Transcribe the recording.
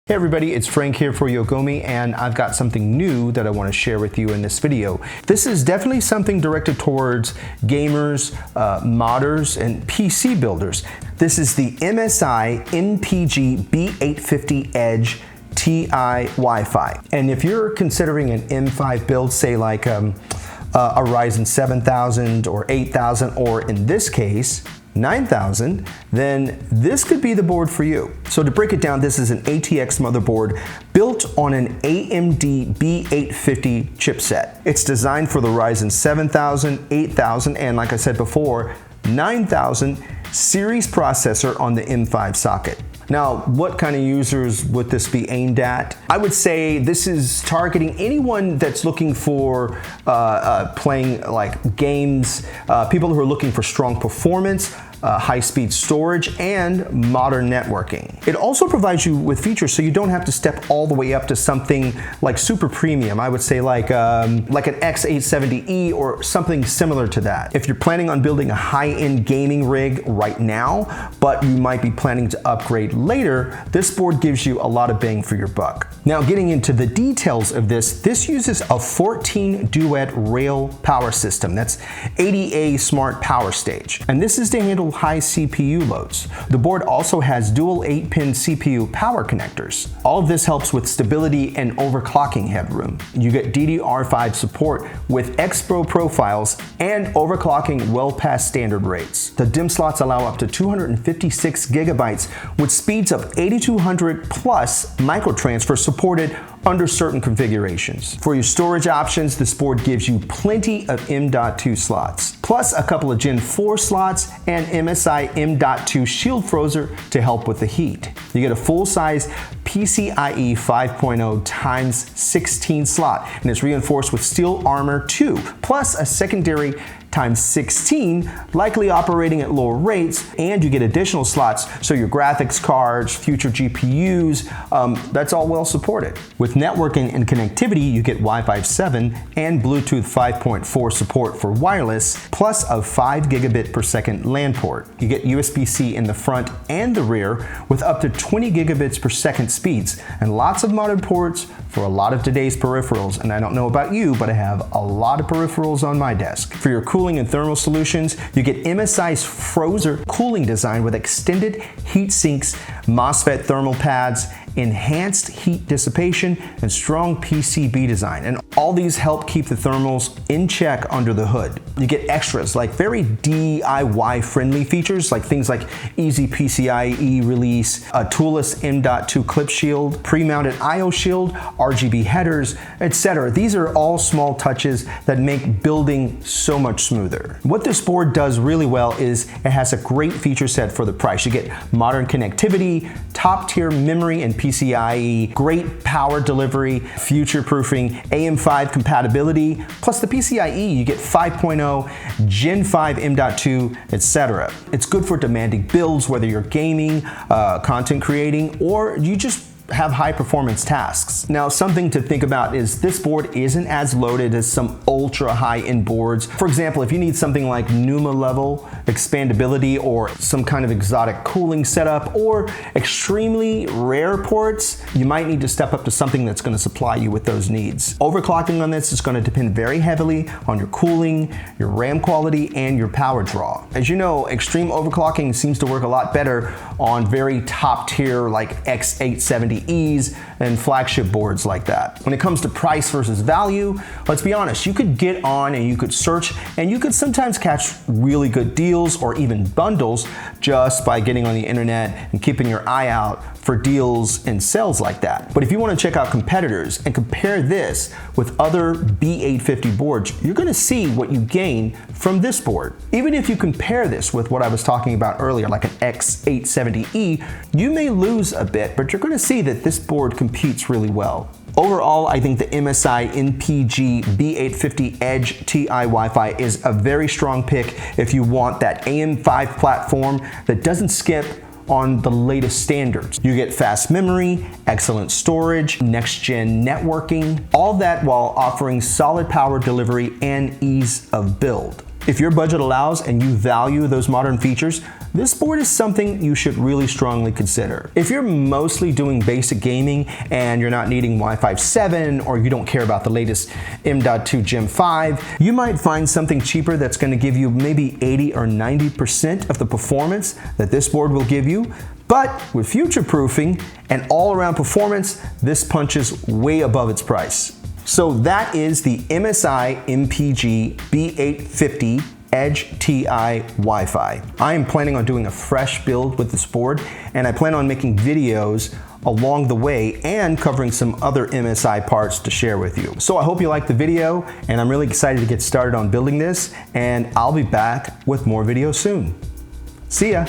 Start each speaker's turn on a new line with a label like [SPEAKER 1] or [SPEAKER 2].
[SPEAKER 1] Hey everybody, it's Frank here for Yogomi, and I've got something new that I want to share with you in this video. This is definitely something directed towards gamers, modders, and PC builders. This is the MSI MPG B850 Edge TI Wi-Fi. And if you're considering an M5 build, say like a Ryzen 7000 or 8000, or in this case, 9000, then this could be the board for you. So to break it down, this is an ATX motherboard built on an AMD B850 chipset. It's designed for the Ryzen 7000, 8000, and like I said before, 9000 series processor on the M5 socket. Now, what kind of users would this be aimed at? I would say this is targeting anyone that's looking for playing like games, people who are looking for strong performance, high-speed storage, and modern networking. It also provides you with features so you don't have to step all the way up to something like super premium. I would say like an X870E or something similar to that. If you're planning on building a high-end gaming rig right now, but you might be planning to upgrade later, this board gives you a lot of bang for your buck. Now, getting into the details of this uses a 14 duet rail power system. That's 80A smart power stage. And this is to handle high CPU loads. The board also has dual 8-pin CPU power connectors. All of this helps with stability and overclocking headroom. You get DDR5 support with X-Pro profiles and overclocking well past standard rates. The DIMM slots allow up to 256 gigabytes with speeds of 8200 plus microtransfer supported under certain configurations. For your storage options, this board gives you plenty of M.2 slots, plus a couple of Gen 4 slots and MSI M.2 Shield Frozer to help with the heat. You get a full-size PCIe 5.0 times 16 slot, and it's reinforced with steel armor too, plus a secondary times 16, likely operating at lower rates, and you get additional slots so your graphics cards, future GPUs, that's all well supported. With networking and connectivity, you get Wi-Fi 7 and Bluetooth 5.4 support for wireless, plus a 5 gigabit per second LAN port. You get USB-C in the front and the rear with up to 20 gigabits per second speeds, and lots of modern ports for a lot of today's peripherals. And I don't know about you, but I have a lot of peripherals on my desk. For your cooling and thermal solutions, you get MSI's Frozer cooling design with extended heat sinks, MOSFET thermal pads, enhanced heat dissipation, and strong PCB design. And all these help keep the thermals in check under the hood. You get extras like very DIY friendly features, like things like easy PCIe release, a toolless M.2 clip shield, pre-mounted IO shield, RGB headers, etc. These are all small touches that make building so much smoother. What this board does really well is it has a great feature set for the price. You get modern connectivity, top tier memory and PCIe, great power delivery, future-proofing, AM5 compatibility, plus the PCIe, you get 5.0, Gen 5 M.2, etc. It's good for demanding builds, whether you're gaming, content creating, or you just have high performance tasks. Now, something to think about is this board isn't as loaded as some ultra high end boards. For example, if you need something like NUMA level expandability or some kind of exotic cooling setup or extremely rare ports, you might need to step up to something that's going to supply you with those needs. Overclocking on this is going to depend very heavily on your cooling, your RAM quality, and your power draw. As you know, extreme overclocking seems to work a lot better on very top tier like X870Es and flagship boards like that. When it comes to price versus value, let's be honest, you could get on and you could search and you could sometimes catch really good deals or even bundles just by getting on the internet and keeping your eye out for deals and sales like that. But if you want to check out competitors and compare this with other B850 boards, you're going to see what you gain from this board. Even if you compare this with what I was talking about earlier, like an X870E, you may lose a bit, but you're going to see that this board competes really well. Overall, I think the MSI MPG B850 Edge TI Wi-Fi is a very strong pick if you want that AM5 platform that doesn't skip on the latest standards. You get fast memory, excellent storage, next-gen networking, all that while offering solid power delivery and ease of build. If your budget allows and you value those modern features, this board is something you should really strongly consider. If you're mostly doing basic gaming and you're not needing Wi-Fi 7 or you don't care about the latest M.2 Gen 5, you might find something cheaper that's going to give you maybe 80 or 90% of the performance that this board will give you. But with future-proofing and all-around performance, this punches way above its price. So that is the MSI MPG B850 Edge TI Wi-Fi. I am planning on doing a fresh build with this board, and I plan on making videos along the way and covering some other MSI parts to share with you. So I hope you liked the video, and I'm really excited to get started on building this, and I'll be back with more videos soon. See ya!